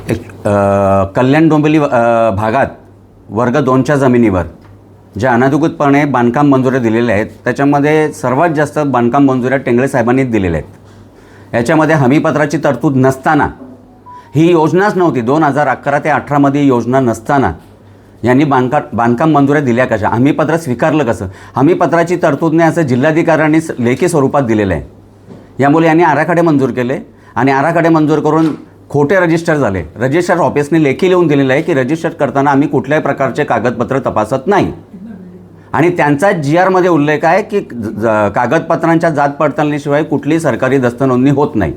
कल्याण डोंबिवली भागात वर्ग 2च्या जमिनीवर ज्या अनधिकृतपणे बांधकाम मंजुऱ्या दिलेल्या आहेत त्याच्यामध्ये सर्वात जास्त बांधकाम मंजुऱ्या टेंगळे साहेबांनीच दिलेल्या आहेत। याच्यामध्ये हमीपत्राची तरतूद नसताना, ही योजनाच नव्हती, 2011 ते 18मध्ये योजना नसताना यांनी बांधकाम मंजुऱ्या दिल्या कशा, हमीपत्र स्वीकारलं कसं? हमीपत्राची तरतूदने असं जिल्हाधिकाऱ्यांनी लेखी स्वरूपात दिलेलं आहे। यामुळे यांनी आराखडे मंजूर केले आणि आराखडे मंजूर करून खोटे रजिस्टर झाले। रजिस्टर ऑफिसने लेखी लिहून दिलेलं आहे की रजिस्टर करताना आम्ही कुठल्याही प्रकारचे कागदपत्र तपासत नाही आणि त्यांचा GRमध्ये उल्लेख आहे की कागदपत्रांच्या जात पडताळणीशिवाय कुठलीही सरकारी दस्तनोंदणी होत नाही।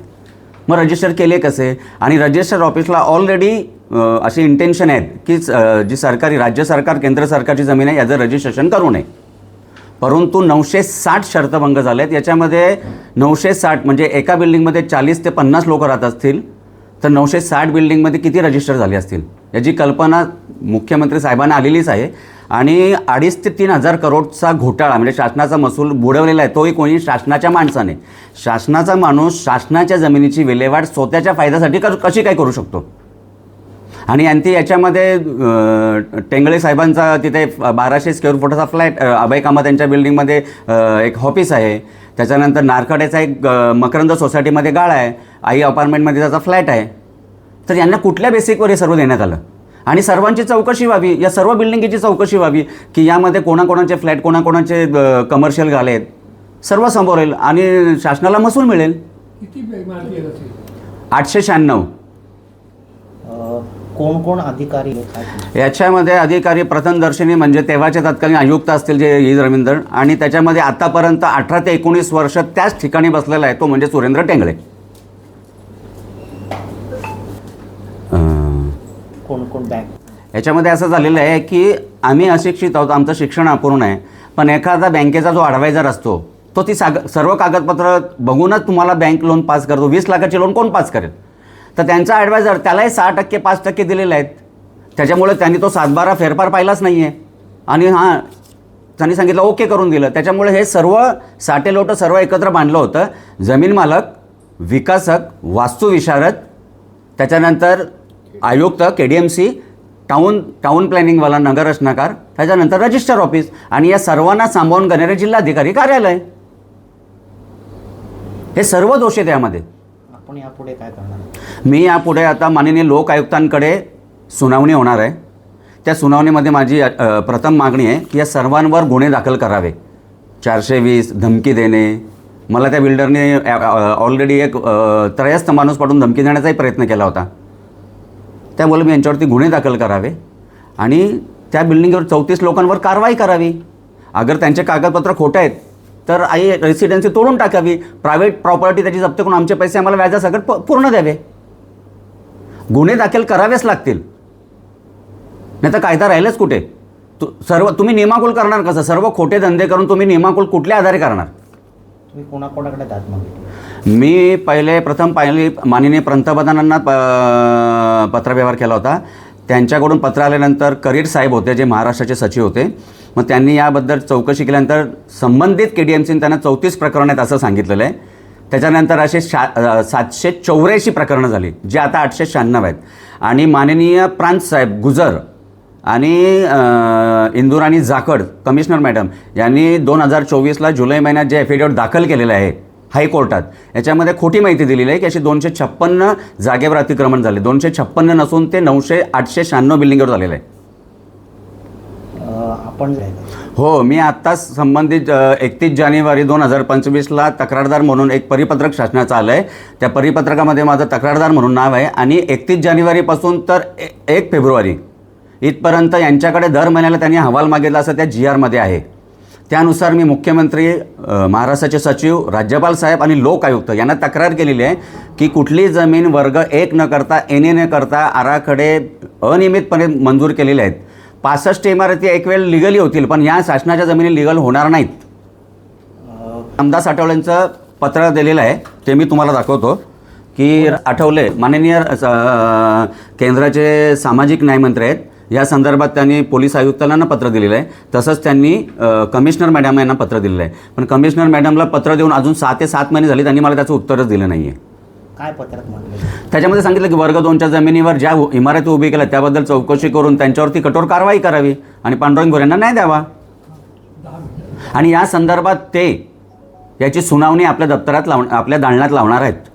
मग रजिस्टर केले कसे? आणि रजिस्टर ऑफिसला ऑलरेडी अशी इंटेन्शन आहेत की जी सरकारी राज्य सरकार केंद्र सरकारची जमीन आहे याचं रजिस्ट्रेशन करू नये, परंतु 960 शर्तभंग झाले आहेत। याच्यामध्ये 960 म्हणजे एका बिल्डिंगमध्ये 40 ते 50 लोक राहत असतील तर 960 बिल्डिंगमध्ये किती रजिस्टर झाले असतील याची कल्पना मुख्यमंत्री साहेबांना आलेलीच आहे। आणि 2.5 ते 3 हजार करोडचा घोटाळा म्हणजे शासनाचा महसूल बुडवलेला आहे, तोही कोणी शासनाच्या माणसाने। शासनाचा माणूस शासनाच्या जमिनीची विल्हेवाट स्वतःच्या फायद्यासाठी कशी काय करू शकतो? आणि आणखी याच्यामध्ये टेंगळे साहेबांचा तिथे 1200 स्क्वेअर फुटाचा फ्लॅट अभय कामत यांच्या बिल्डिंगमध्ये एक ऑफिस आहे। त्याच्यानंतर नारखेडचा एक मकरंद सोसायटीमध्ये गाळा आहे, आई अपार्टमेंटमध्ये त्याचा फ्लॅट आहे। तर यांना कुठल्या बेसिकवर हे सर्व देण्यात आलं? आणि सर्वांची चौकशी व्हावी, या सर्व बिल्डिंगची चौकशी व्हावी की यामध्ये कोणाकोणाचे फ्लॅट कोणाकोणाचे कमर्शियल गाळे आहेत, सर्व समोर येईल आणि शासनाला महसूल मिळेल। किती माहिती आहे त्याची? 896। कोण कोण अधिकारी? याच्यामध्ये अधिकारी प्रथमदर्शनी म्हणजे तेव्हाचे तत्कालीन आयुक्त असतील जे रवींद्र, आणि त्याच्यामध्ये आतापर्यंत 18 ते 19 वर्ष त्याच ठिकाणी बसलेला आहे तो म्हणजे सुरेंद्र टेंगळे। कोण कोण बँक? याच्यामध्ये असं झालेलं आहे की आम्ही अशिक्षित आहोत, आमचं शिक्षण अपूर्ण आहे, पण एखादा बँकेचा जो ॲडवायझर असतो तो ती सर्व कागदपत्र बघूनच तुम्हाला बँक लोन पास करतो। 20 लाखाचे लोन कोण पास करेल? तर त्यांचा ॲडवायझर त्यालाही 6% 5% दिलेले आहेत, त्याच्यामुळे त्यांनी तो 7-12 फेरफार पाहिलाच नाही आहे आणि हां त्यांनी सांगितलं ओके करून दिलं। त्याच्यामुळे हे सर्व साटेलोटं सर्व एकत्र बांधलं होतं। जमीन मालक, विकासक, वास्तुविशारद, त्याच्यानंतर आयुक्त KDMC, टाउन प्लॅनिंगवाला नगर रचनाकार, त्याच्यानंतर रजिस्टर ऑफिस आणि या सर्वांना सांभाळून घेणारे जिल्हाधिकारी कार्यालय, हे सर्व दोष आहेत यामध्ये। आपण यापुढे काय करणार? मी यापुढे आता माननीय लोक आयुक्तांकडे सुनावणी होणार आहे। त्या सुनावणीमध्ये माझी प्रथम मागणी आहे की या सर्वांवर गुन्हे दाखल करावे। 420 धमकी देणे, मला त्या बिल्डरने ऑलरेडी एक त्रयस्थ माणूस पाठवून धमकी देण्याचाही प्रयत्न केला होता, त्यामुळे मी यांच्यावरती गुन्हे दाखल करावे आणि त्या बिल्डिंगवर 34 लोकांवर कारवाई करावी। अगर त्यांचे कागदपत्र खोटे आहेत तर रेसिडेन्सी तोडून टाकावी, प्रायव्हेट प्रॉपर्टी त्याची जप्त करून आमचे पैसे आम्हाला व्याजासकट पूर्ण द्यावे। गुन्हे दाखल करावेच लागतील, नाही तर कायदा राहिलंच कुठे? तुम्ही नियमाकुल करणार कसं? सर्व खोटे धंदे करून तुम्ही नियमाकुल कुठल्या आधारे करणार? तुम्ही कोणाकोणाकडे दाद मागितली? मी प्रथम माननीय पंतप्रधानांना पत्रव्यवहार केला होता। त्यांच्याकडून पत्र आल्यानंतर करीर साहेब होते जे महाराष्ट्राचे सचिव होते, मग त्यांनी याबद्दल चौकशी केल्यानंतर संबंधित KDMCने त्यांना 34 प्रकरणं आहेत असं सांगितलेलं आहे। त्याच्यानंतर असे 784 प्रकरणं झाली जे आता 896 आहेत आणि माननीय प्रांत साहेब गुजर आणि इंदुराणी जाखड कमिशनर मॅडम यांनी 2024ला जुलै महिन्यात जे एफिडेविट दाखल केलेलं आहे हायकोर्टात, याच्यामध्ये खोटी माहिती दिलेली आहे की असे 256 जागेवर अतिक्रमण झाले। 256 नसून ते 896 बिल्डिंगवर झालेलं आहे। आपण हो, मी आत्ताच संबंधित 31 जानेवारी 2025ला तक्रारदार म्हणून एक परिपत्रक शासनाचं आलं आहे, त्या परिपत्रकामध्ये माझं तक्रारदार म्हणून नाव आहे आणि 31 जानेवारीपासून तर 1 फेब्रुवारी इथपर्यंत यांच्याकडे दर महिन्याला त्यांनी अहवाल मागितला असं त्या GRमध्ये आहे। त्यानुसार मी मुख्यमंत्री, महाराष्ट्राचे सचिव, राज्यपाल साहेब आणि लोक आयुक्त यांना तक्रार केलेली आहे की कुठली जमीन वर्ग 1 न करता NA न करता आराखडे अनियमितपणे मंजूर केलेले आहेत। 65 इमारती एक वेळ लिगली होतील पण या शासनाच्या जमिनी लिगल होणार नाहीत। रामदास आठवलेंचं पत्र दिलेलं आहे, ते मी तुम्हाला दाखवतो की आठवले माननीय केंद्राचे सामाजिक न्यायमंत्री आहेत, या संदर्भात त्यांनी पोलीस आयुक्तांना पत्र दिलेलं आहे, तसंच त्यांनी कमिशनर मॅडम यांना पत्र दिलेलं आहे। पण कमिशनर मॅडमला पत्र देऊन अजून 6 ते 7 महिने झाले, त्यांनी मला त्याचं उत्तरच दिलं नाही आहे। काय पत्रात म्हटलं? त्याच्यामध्ये सांगितलं की वर्ग 2च्या जमिनीवर ज्या इमारती उभी केल्या त्याबद्दल चौकशी करून त्यांच्यावरती कठोर कारवाई करावी आणि पांडुरंग गोरेंना न्याय द्यावा. आणि या संदर्भात ते याची सुनावणी आपल्या दप्तरात आपल्या दालनात लावणार आहेत.